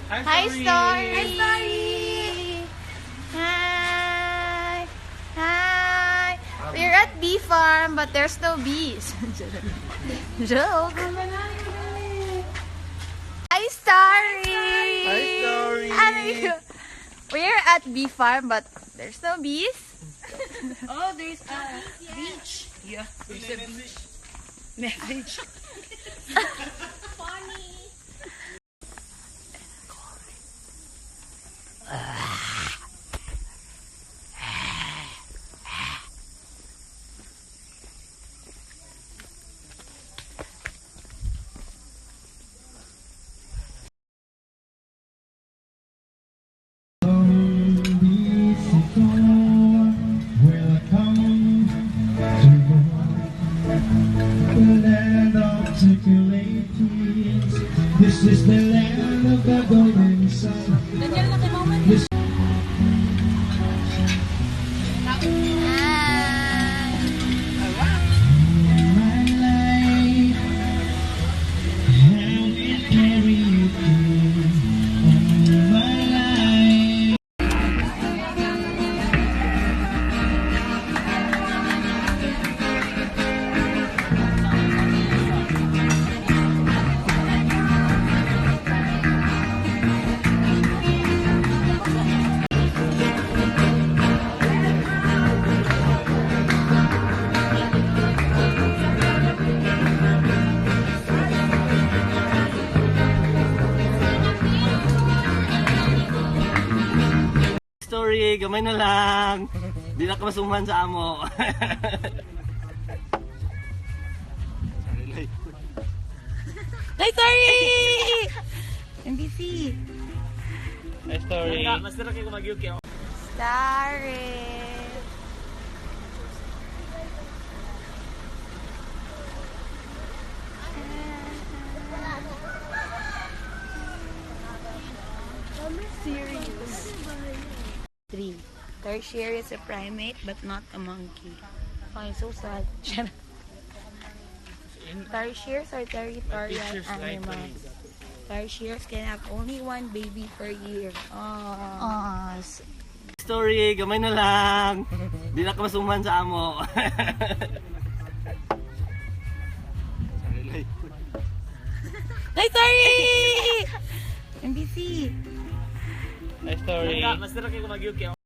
Hi, Story! Hi, Story! Hi! Hi! We're at bee farm, but there's no bees. Joke! Hi, Story! Hi, Story! We're at bee farm, but there's no bees. Oh, there's a beach. Yeah, there's a beach. Message. Funny. This is the land of the golden sun. This my life, how it carry you through all my life. Story, gamay na lang. Di na ka masuman sa amo. Hi, Story! MBC! Hi, Story. Mas na kayo mag-yuki. Story! Serious. 3. Tertiary is a primate but not a monkey. Okay, so sad. Tarsiers are territorial animals. Tarsiers can have only one baby per year. Oh. Story, gamay na lang. Di na ka masuman sa amo. Hi, Story! MBC! Hi, Story. Mas na kayo mag-yuki.